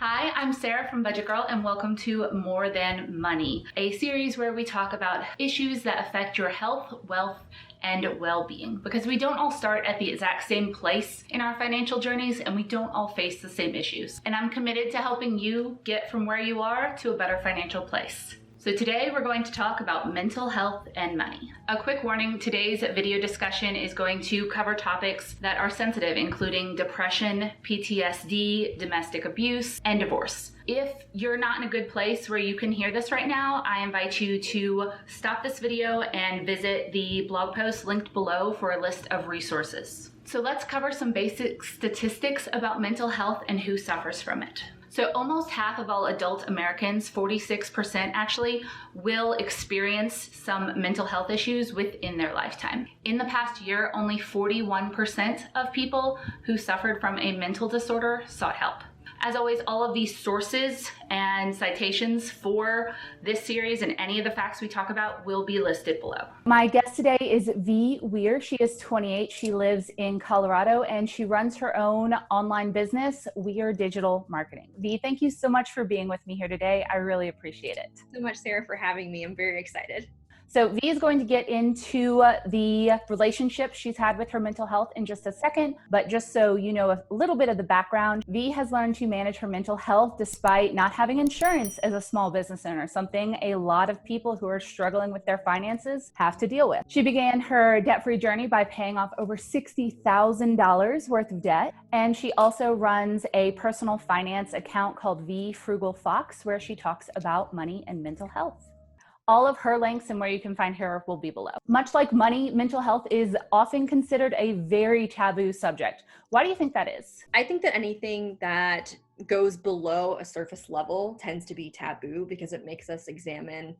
Hi, I'm Sarah from Budget Girl, and welcome to More Than Money, a series where we talk about issues that affect your health, wealth, and well-being. Because we don't all start at the exact same place in our financial journeys, and we don't all face the same issues. And I'm committed to helping you get from where you are to a better financial place. So today we're going to talk about mental health and money. A quick warning, today's video discussion is going to cover topics that are sensitive, including depression, PTSD, domestic abuse, and divorce. If you're not in a good place where you can hear this right now, I invite you to stop this video and visit the blog post linked below for a list of resources. So let's cover some basic statistics about mental health and who suffers from it. So almost half of all adult Americans, 46% actually, will experience some mental health issues within their lifetime. In the past year, only 41% of people who suffered from a mental disorder sought help. As always, all of these sources and citations for this series and any of the facts we talk about will be listed below. My guest today is V. Weir. She is 28. She lives in Colorado and she runs her own online business, Weir Digital Marketing. V, thank you so much for being with me here today. I really appreciate it. So much, Sarah, for having me. I'm very excited. So V is going to get into the relationship she's had with her mental health in just a second, but just so you know a little bit of the background, V has learned to manage her mental health despite not having insurance as a small business owner, something a lot of people who are struggling with their finances have to deal with. She began her debt-free journey by paying off over $60,000 worth of debt, and she also runs a personal finance account called V Frugal Fox, where she talks about money and mental health. All of her links and where you can find her will be below. Much like money, mental health is often considered a very taboo subject. Why do you think that is? I think that anything that goes below a surface level tends to be taboo because it makes us examine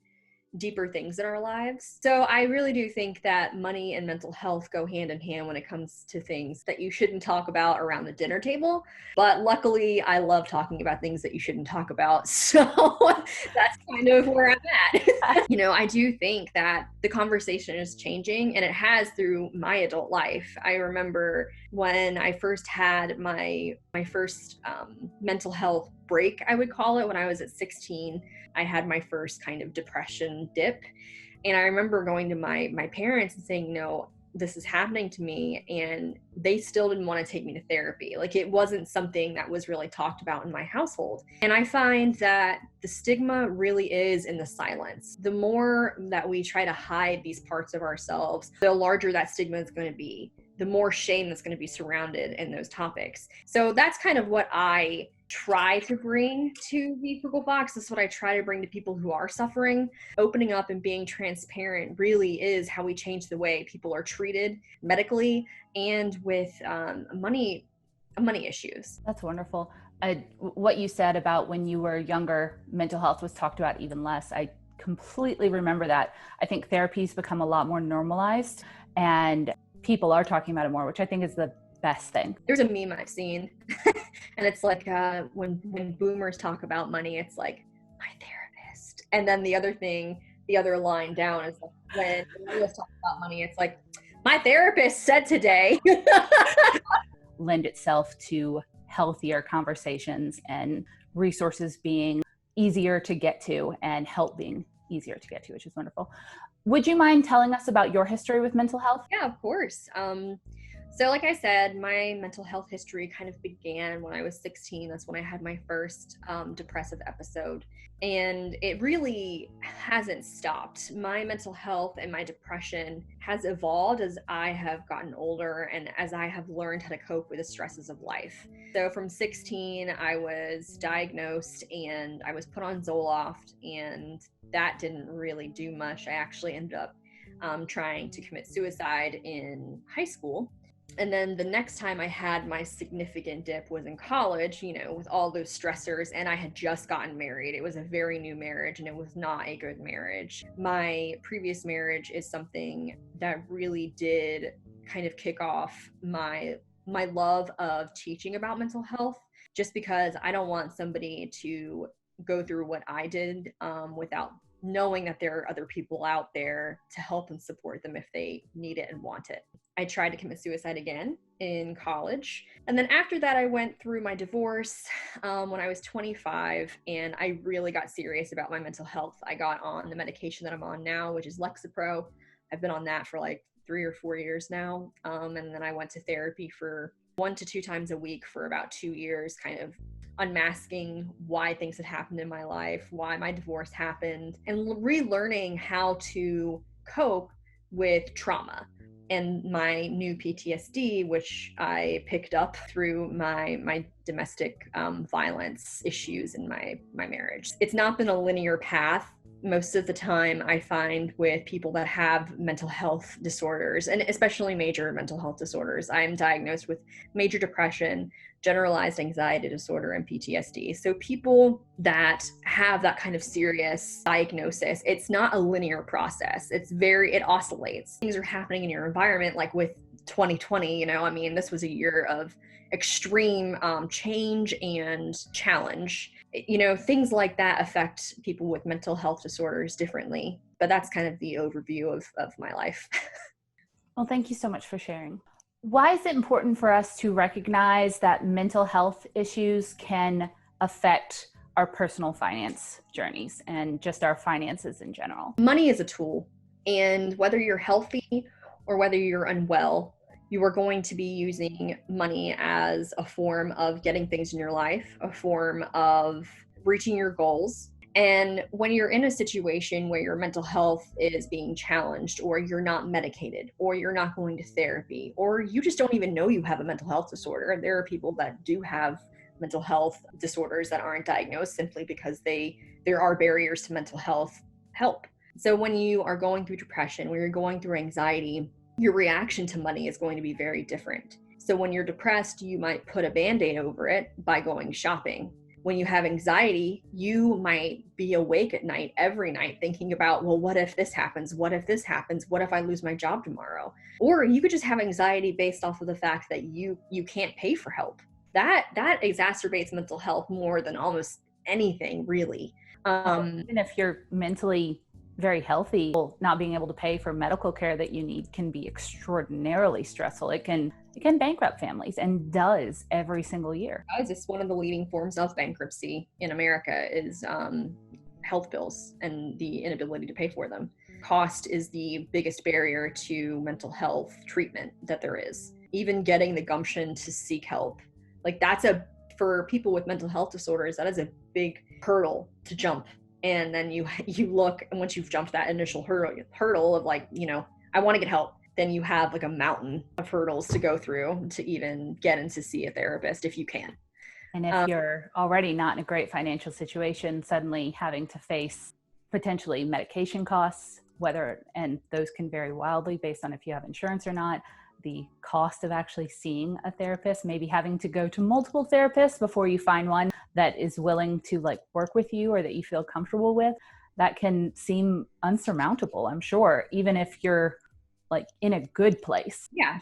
deeper things in our lives. So I really do think that money and mental health go hand in hand when it comes to things that you shouldn't talk about around the dinner table. But luckily, I love talking about things that you shouldn't talk about. So that's kind of where I'm at. I do think that the conversation is changing, and it has through my adult life. I remember when I first had my first mental health break, I would call it, when I was at 16. I had my first kind of depression dip. And I remember going to my parents and saying, no, this is happening to me. And they still didn't want to take me to therapy. Like, it wasn't something that was really talked about in my household. And I find that the stigma really is in the silence. The more that we try to hide these parts of ourselves, the larger that stigma is going to be, the more shame that's going to be surrounded in those topics. So that's kind of what I try to bring to the Frugal Fox. This is what I try to bring to people who are suffering. Opening up and being transparent really is how we change the way people are treated medically and with money issues. That's wonderful. What you said about when you were younger, mental health was talked about even less. I completely remember that. I think therapy's become a lot more normalized and people are talking about it more, which I think is the best thing. There's a meme I've seen and it's like when boomers talk about money, it's like, my therapist. And then the other line down is like, when millennials talk about money, it's like, my therapist said today. Lend itself to healthier conversations and resources being easier to get to and help being easier to get to, which is wonderful. Would you mind telling us about your history with mental health? Yeah, of course. So like I said, my mental health history kind of began when I was 16. That's when I had my first depressive episode. And it really hasn't stopped. My mental health and my depression has evolved as I have gotten older and as I have learned how to cope with the stresses of life. So from 16, I was diagnosed and I was put on Zoloft, and that didn't really do much. I actually ended up trying to commit suicide in high school. And then the next time I had my significant dip was in college, with all those stressors, and I had just gotten married. It was a very new marriage and it was not a good marriage. My previous marriage is something that really did kind of kick off my love of teaching about mental health, just because I don't want somebody to go through what I did without knowing that there are other people out there to help and support them if they need it and want it. I tried to commit suicide again in college. And then after that, I went through my divorce when I was 25, and I really got serious about my mental health. I got on the medication that I'm on now, which is Lexapro. I've been on that for like 3 or 4 years now. And then I went to therapy for 1 to 2 times a week for about 2 years, kind of unmasking why things had happened in my life, why my divorce happened, and relearning how to cope with trauma and my new PTSD, which I picked up through my domestic violence issues in my marriage. It's not been a linear path. Most of the time I find with people that have mental health disorders, and especially major mental health disorders, I'm diagnosed with major depression, generalized anxiety disorder, and PTSD. So people that have that kind of serious diagnosis, it's not a linear process. It oscillates. Things are happening in your environment, like with 2020, this was a year of extreme change and challenge. Things like that affect people with mental health disorders differently. But that's kind of the overview of my life. Well, thank you so much for sharing. Why is it important for us to recognize that mental health issues can affect our personal finance journeys and just our finances in general? Money is a tool, and whether you're healthy or whether you're unwell, you are going to be using money as a form of getting things in your life, a form of reaching your goals. And when you're in a situation where your mental health is being challenged, or you're not medicated, or you're not going to therapy, or you just don't even know you have a mental health disorder. There are people that do have mental health disorders that aren't diagnosed simply because there are barriers to mental health help. So when you are going through depression, when you're going through anxiety, your reaction to money is going to be very different. So when you're depressed, you might put a Band-Aid over it by going shopping. When you have anxiety, you might be awake at night, every night, thinking about, well, what if this happens? What if this happens? What if I lose my job tomorrow? Or you could just have anxiety based off of the fact that you can't pay for help. That exacerbates mental health more than almost anything, really. Even if you're mentally very healthy, not being able to pay for medical care that you need can be extraordinarily stressful. It can bankrupt families, and does every single year. It's one of the leading forms of bankruptcy in America is health bills and the inability to pay for them. Cost is the biggest barrier to mental health treatment that there is. Even getting the gumption to seek help, for people with mental health disorders, that is a big hurdle to jump. And then you look, and once you've jumped that initial hurdle of I want to get help, then you have like a mountain of hurdles to go through to even get in to see a therapist if you can. And if you're already not in a great financial situation, suddenly having to face potentially medication costs, and those can vary wildly based on if you have insurance or not, the cost of actually seeing a therapist, maybe having to go to multiple therapists before you find one that is willing to work with you or that you feel comfortable with, that can seem unsurmountable, I'm sure, even if you're in a good place. Yeah,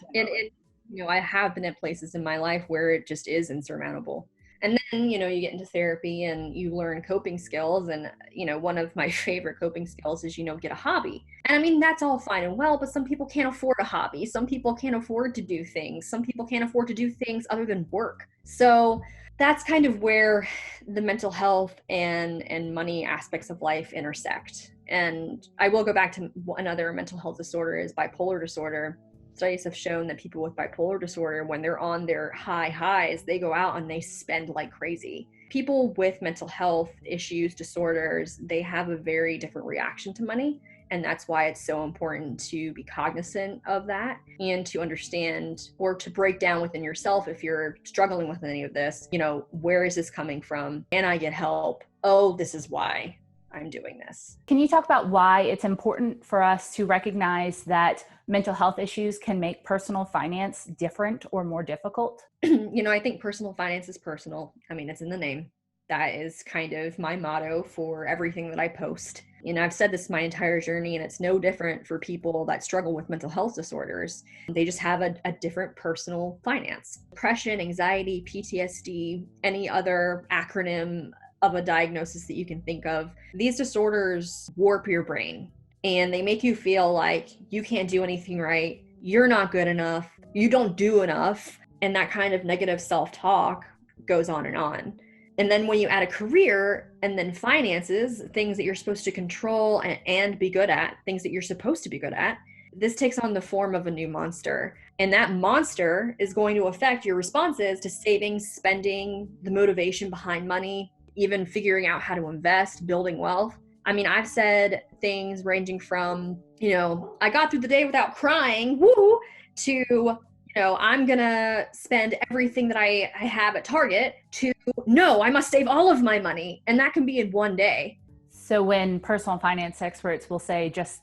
I have been at places in my life where it just is insurmountable. And then, you get into therapy and you learn coping skills. And, one of my favorite coping skills is, get a hobby. And that's all fine and well, but some people can't afford a hobby. Some people can't afford to do things. Some people can't afford to do things other than work. So that's kind of where the mental health and money aspects of life intersect. And I will go back to another mental health disorder is bipolar disorder. Studies have shown that people with bipolar disorder, when they're on their highs, they go out and they spend like crazy. People with mental health issues, disorders, they have a very different reaction to money. And that's why it's so important to be cognizant of that and to understand, or to break down within yourself if you're struggling with any of this, where is this coming from? Can I get help? Oh, this is why I'm doing this. Can you talk about why it's important for us to recognize that mental health issues can make personal finance different or more difficult? I think personal finance is personal. It's in the name. That is kind of my motto for everything that I post. I've said this my entire journey, and it's no different for people that struggle with mental health disorders. They just have a different personal finance. Depression, anxiety, PTSD, any other acronym of a diagnosis that you can think of. These disorders warp your brain and they make you feel like you can't do anything right, you're not good enough, you don't do enough, and that kind of negative self-talk goes on and on. And then when you add a career and then finances, things that you're supposed to control and be good at, things that you're supposed to be good at, this takes on the form of a new monster. And that monster is going to affect your responses to savings, spending, the motivation behind money, even figuring out how to invest, building wealth. I mean, I've said things ranging from, I got through the day without crying, woo, to, I'm going to spend everything that I have at Target, to, no, I must save all of my money. And that can be in one day. So when personal finance experts will say, just,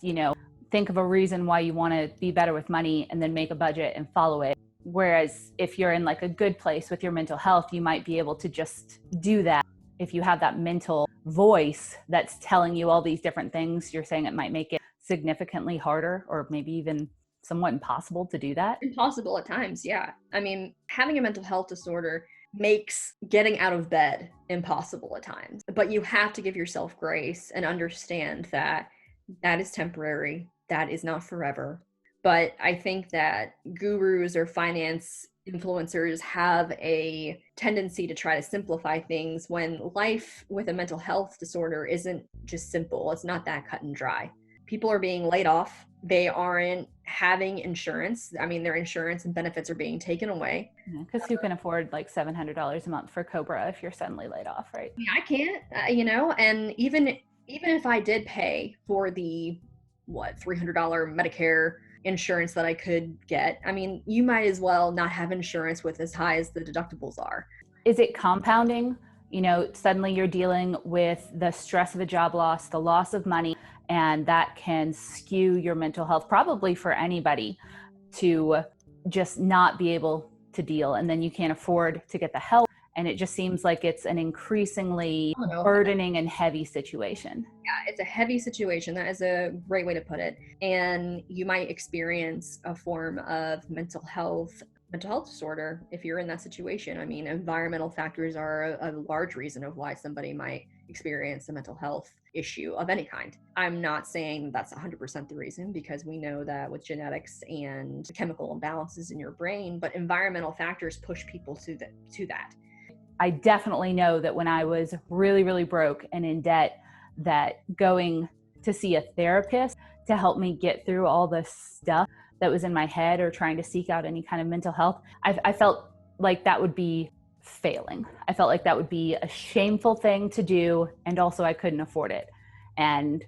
think of a reason why you want to be better with money and then make a budget and follow it. Whereas if you're in like a good place with your mental health, you might be able to just do that. If you have that mental voice that's telling you all these different things, you're saying it might make it significantly harder or maybe even somewhat impossible to do that. Impossible at times, yeah. I mean, having a mental health disorder makes getting out of bed impossible at times. But you have to give yourself grace and understand that that is temporary. That is not forever. But I think that gurus or finance influencers have a tendency to try to simplify things when life with a mental health disorder isn't just simple. It's not that cut and dry. People are being laid off. They aren't having insurance. Their insurance and benefits are being taken away. Because who can afford like $700 a month for Cobra if you're suddenly laid off, right? I can't, and even if I did pay for the $300 Medicare insurance that I could get, you might as well not have insurance with as high as the deductibles are. Is it compounding? Suddenly you're dealing with the stress of a job loss, the loss of money, and that can skew your mental health, probably for anybody, to just not be able to deal. And then you can't afford to get the help. And it just seems like it's an increasingly burdening and heavy situation. Yeah, it's a heavy situation. That is a great way to put it. And you might experience a form of mental health disorder if you're in that situation. Environmental factors are a large reason of why somebody might experience a mental health issue of any kind. I'm not saying that's 100% the reason, because we know that with genetics and chemical imbalances in your brain, but environmental factors push people to that. I definitely know that when I was really, really broke and in debt, that going to see a therapist to help me get through all the stuff that was in my head or trying to seek out any kind of mental health, I felt like that would be failing. I felt like that would be a shameful thing to do. And also I couldn't afford it. And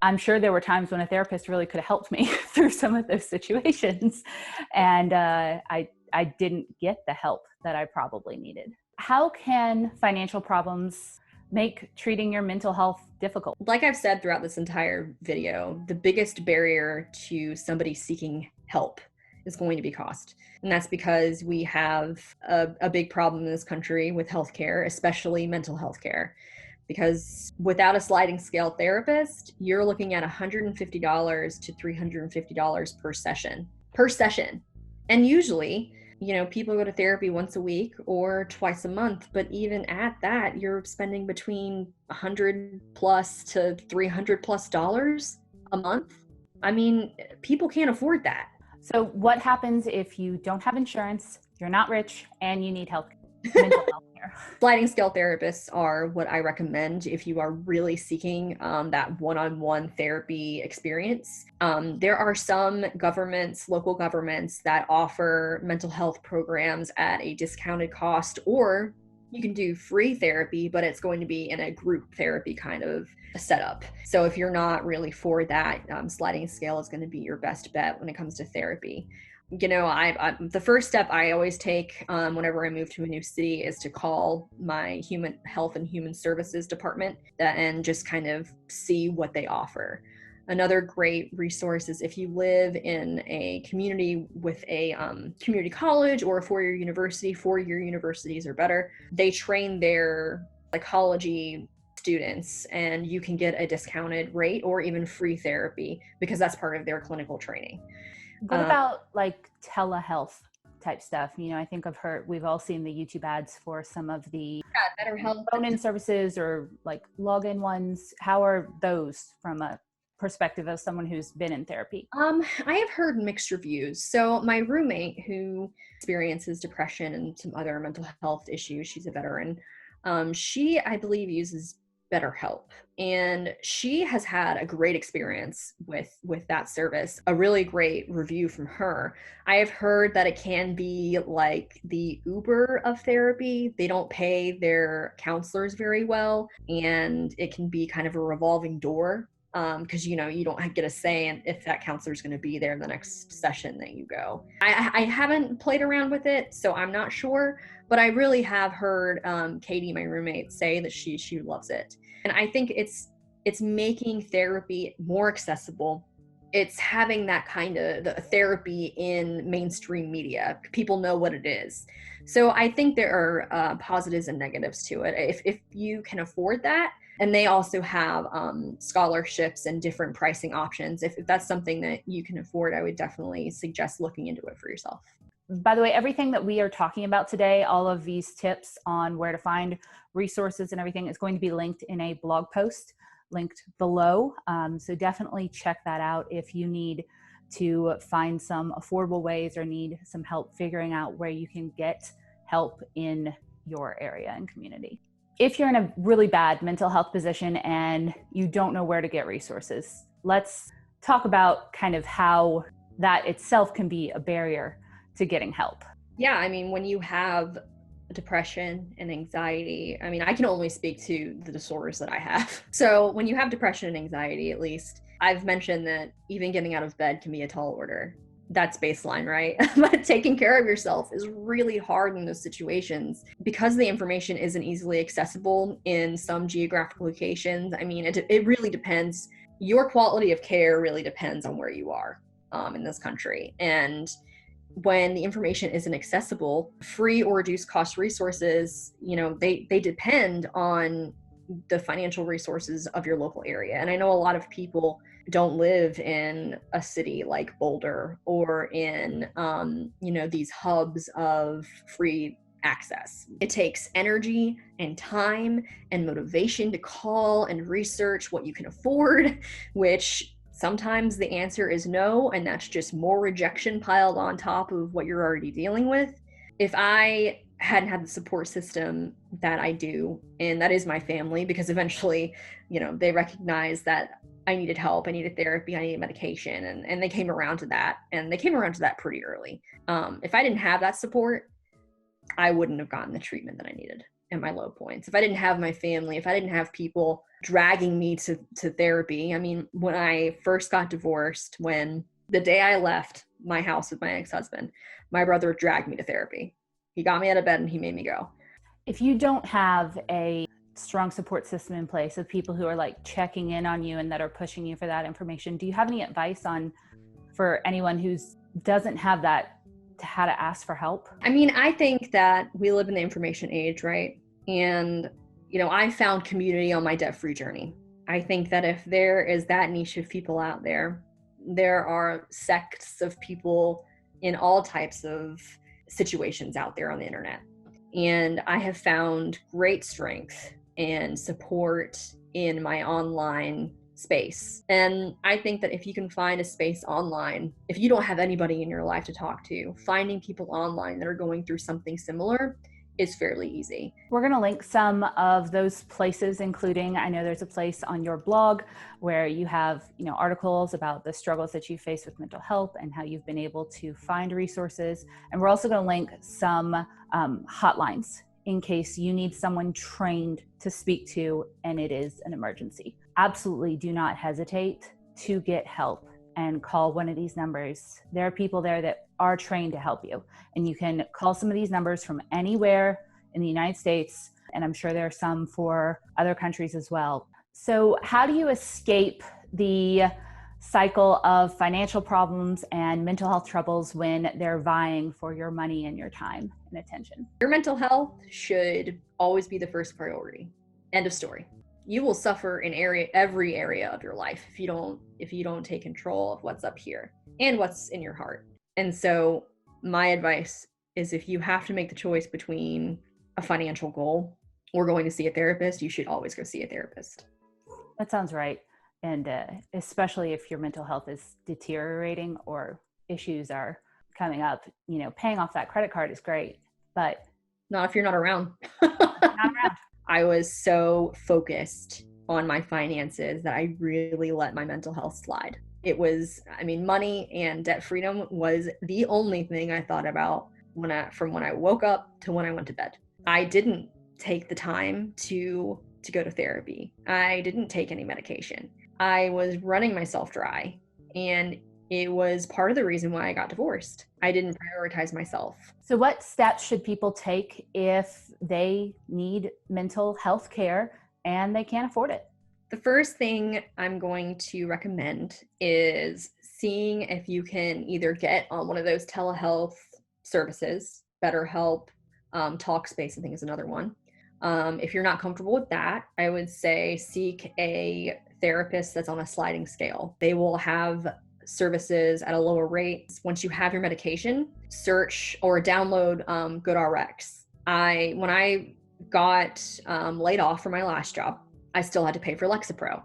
I'm sure there were times when a therapist really could have helped me through some of those situations. And I didn't get the help that I probably needed. How can financial problems make treating your mental health difficult? Like I've said throughout this entire video, the biggest barrier to somebody seeking help is going to be cost. And that's because we have a big problem in this country with healthcare, especially mental health care. Because without a sliding scale therapist, you're looking at $150 to $350 per session. And usually, people go to therapy once a week or twice a month, but even at that, you're spending between $100 plus to $300 plus a month. People can't afford that. So what happens if you don't have insurance, you're not rich, and you need mental health care? Sliding scale therapists are what I recommend if you are really seeking that one-on-one therapy experience. There are some local governments that offer mental health programs at a discounted cost, or you can do free therapy, but it's going to be in a group therapy kind of setup. So if you're not really for that, sliding scale is going to be your best bet when it comes to therapy. The first step I always take whenever I move to a new city is to call my human health and human services department and just kind of see what they offer. Another great resource is if you live in a community with a community college or a four-year universities are better. They train their psychology students, and you can get a discounted rate or even free therapy because that's part of their clinical training. What about like telehealth type stuff. I think we've all seen the YouTube ads for some of the Better health phone-in services or like login ones. How are those from a perspective of someone who's been in therapy? I have heard mixed reviews. So my roommate who experiences depression and some other mental health issues, she's a veteran. She, I believe, uses BetterHelp, and she has had a great experience with that service. A really great review from her. I have heard that it can be like the Uber of therapy. They don't pay their counselors very well, and it can be kind of a revolving door because you don't get a say in if that counselor is going to be there the next session that you go. I haven't played around with it, so I'm not sure, but I really have heard Katie, my roommate, say that she loves it. And I think it's making therapy more accessible. It's having that kind of the therapy in mainstream media. People know what it is. So I think there are positives and negatives to it. If you can afford that, and they also have scholarships and different pricing options. If that's something that you can afford, I would definitely suggest looking into it for yourself. By the way, everything that we are talking about today, all of these tips on where to find resources and everything is going to be linked in a blog post linked below. So definitely check that out if you need to find some affordable ways or need some help figuring out where you can get help in your area and community. If you're in a really bad mental health position and you don't know where to get resources, let's talk about kind of how that itself can be a barrier to getting help. Yeah, I mean, when you have depression and anxiety, I mean, I can only speak to the disorders that I have. So when you have depression and anxiety, at least, I've mentioned that even getting out of bed can be a tall order. That's baseline, right? But taking care of yourself is really hard in those situations because the information isn't easily accessible in some geographic locations. I mean, it really depends. Your quality of care really depends on where you are in this country. And when the information isn't accessible, free or reduced cost resources, they depend on the financial resources of your local area. And I know a lot of people don't live in a city like Boulder or in, these hubs of free access. It takes energy and time and motivation to call and research what you can afford, which sometimes the answer is no, and that's just more rejection piled on top of what you're already dealing with. If I hadn't had the support system that I do, and that is my family, because eventually, they recognized that I needed help, I needed therapy, I needed medication, and they came around to that, and they came around to that pretty early. If I didn't have that support, I wouldn't have gotten the treatment that I needed at my low points. If I didn't have my family, if I didn't have people dragging me to therapy. I mean, when I first got divorced, when the day I left my house with my ex-husband, my brother dragged me to therapy. He got me out of bed and he made me go. If you don't have a strong support system in place of people who are like checking in on you and that are pushing you for that information, do you have any advice for anyone who doesn't have that, to how to ask for help? I mean, I think that we live in the information age, right? And, I found community on my debt-free journey. I think that if there is that niche of people out there, there are sects of people in all types of situations out there on the internet. And I have found great strength and support in my online space. And I think that if you can find a space online, if you don't have anybody in your life to talk to, finding people online that are going through something similar is fairly easy. We're going to link some of those places, including, I know there's a place on your blog where you have, articles about the struggles that you face with mental health and how you've been able to find resources. And we're also going to link some hotlines in case you need someone trained to speak to and it is an emergency. Absolutely do not hesitate to get help and call one of these numbers. There are people there that are trained to help you, and you can call some of these numbers from anywhere in the United States, and I'm sure there are some for other countries as well. So how do you escape the cycle of financial problems and mental health troubles when they're vying for your money and your time and attention? Your mental health should always be the first priority. End of story. You will suffer in every area of your life if you don't take control of what's up here and what's in your heart. And so my advice is if you have to make the choice between a financial goal or going to see a therapist, you should always go see a therapist. That sounds right. And especially if your mental health is deteriorating or issues are coming up, paying off that credit card is great, but not if you're not around. not around. I was so focused on my finances that I really let my mental health slide. It was, money and debt freedom was the only thing I thought about from when I woke up to when I went to bed. I didn't take the time to go to therapy. I didn't take any medication. I was running myself dry, and it was part of the reason why I got divorced. I didn't prioritize myself. So what steps should people take if they need mental health care and they can't afford it? The first thing I'm going to recommend is seeing if you can either get on one of those telehealth services, BetterHelp, Talkspace, I think is another one. If you're not comfortable with that, I would say seek a therapist that's on a sliding scale. They will have services at a lower rate. Once you have your medication, search or download GoodRx. When I got laid off from my last job, I still had to pay for Lexapro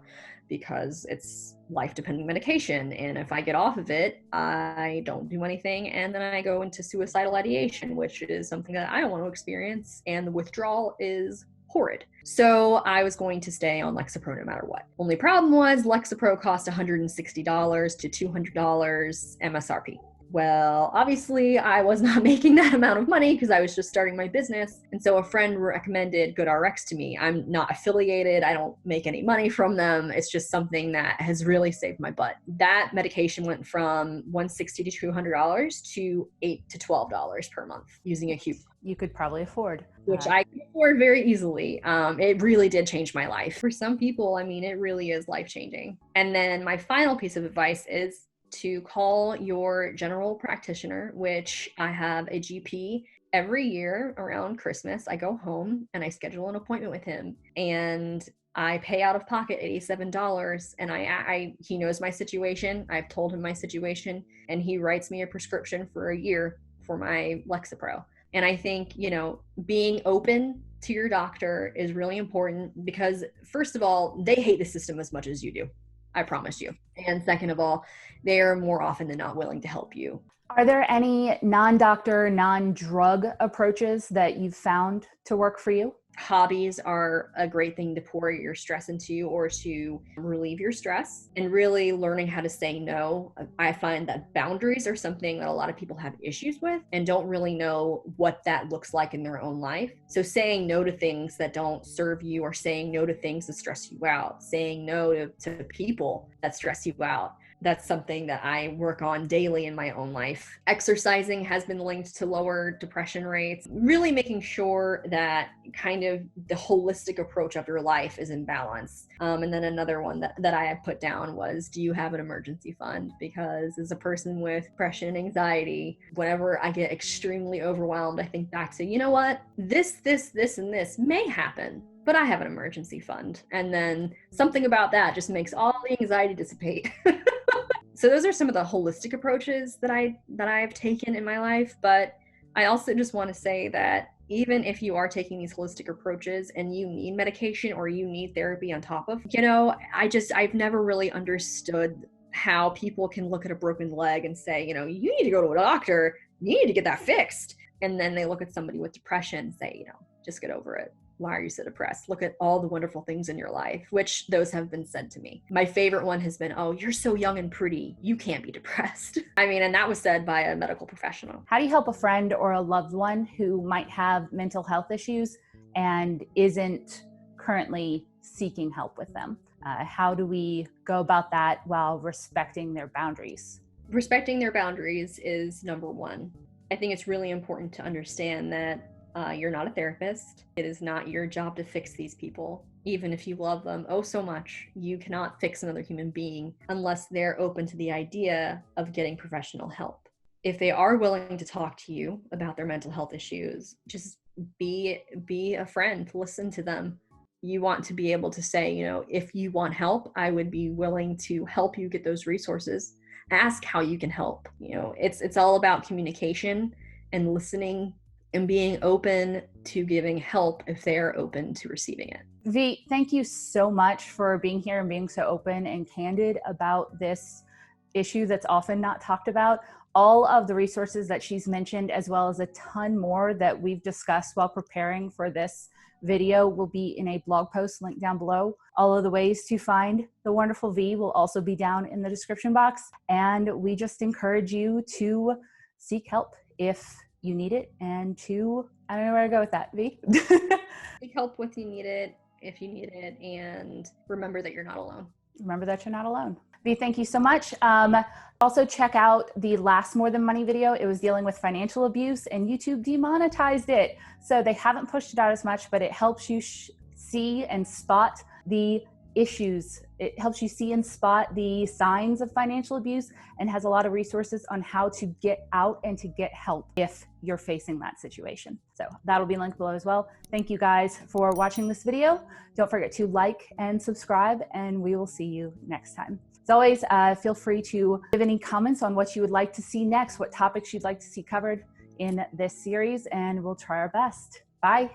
because it's life-dependent medication. And if I get off of it, I don't do anything. And then I go into suicidal ideation, which is something that I don't want to experience. And the withdrawal is horrid. So I was going to stay on Lexapro no matter what. Only problem was Lexapro cost $160 to $200 MSRP. Well, obviously I was not making that amount of money because I was just starting my business. And so a friend recommended GoodRx to me. I'm not affiliated. I don't make any money from them. It's just something that has really saved my butt. That medication went from $160 to $200 to $8 to $12 per month using a coupon. You could probably afford. Which I can afford very easily. It really did change my life. For some people, it really is life-changing. And then my final piece of advice is to call your general practitioner, which I have a GP every year around Christmas. I go home and I schedule an appointment with him, and I pay out of pocket $87, and he knows my situation. I've told him my situation, and he writes me a prescription for a year for my Lexapro. And I think, being open to your doctor is really important because, first of all, they hate the system as much as you do. I promise you. And second of all, they are more often than not willing to help you. Are there any non-doctor, non-drug approaches that you've found to work for you? Hobbies are a great thing to pour your stress into or to relieve your stress, and really learning how to say no. I find that boundaries are something that a lot of people have issues with and don't really know what that looks like in their own life. So saying no to things that don't serve you, or saying no to things that stress you out, saying no to people that stress you out. That's something that I work on daily in my own life. Exercising has been linked to lower depression rates. Really making sure that kind of the holistic approach of your life is in balance. And then another one that I had put down was, do you have an emergency fund? Because as a person with depression and anxiety, whenever I get extremely overwhelmed, I think back to, you know what, this, and this may happen, but I have an emergency fund. And then something about that just makes all the anxiety dissipate. So those are some of the holistic approaches that I've taken in my life. But I also just want to say that even if you are taking these holistic approaches and you need medication or you need therapy on top of, I've never really understood how people can look at a broken leg and say, you need to go to a doctor, you need to get that fixed. And then they look at somebody with depression and say, just get over it. Why are you so depressed? Look at all the wonderful things in your life, which those have been said to me. My favorite one has been, oh, you're so young and pretty, you can't be depressed. And that was said by a medical professional. How do you help a friend or a loved one who might have mental health issues and isn't currently seeking help with them? How do we go about that while respecting their boundaries? Respecting their boundaries is number one. I think it's really important to understand that you're not a therapist. It is not your job to fix these people. Even if you love them oh so much, you cannot fix another human being unless they're open to the idea of getting professional help. If they are willing to talk to you about their mental health issues, just be a friend, listen to them. You want to be able to say, if you want help, I would be willing to help you get those resources. Ask how you can help. It's all about communication and listening and being open to giving help if they are open to receiving it. V, thank you so much for being here and being so open and candid about this issue that's often not talked about. All of the resources that she's mentioned, as well as a ton more that we've discussed while preparing for this video, will be in a blog post linked down below. All of the ways to find the wonderful V will also be down in the description box. And we just encourage you to seek help if you need it, and to, I don't know where to go with that, V. Seek help if you need it, and remember that you're not alone. Remember that you're not alone. V, thank you so much. Also check out the last More Than Money video. It was dealing with financial abuse, and YouTube demonetized it. So they haven't pushed it out as much, but it helps you see and spot the issues. It helps you see and spot the signs of financial abuse, and has a lot of resources on how to get out and to get help if you're facing that situation. So that'll be linked below as well. Thank you guys for watching this video. Don't forget to like and subscribe, and we will see you next time. As always, feel free to give any comments on what you would like to see next, what topics you'd like to see covered in this series, and we'll try our best. Bye.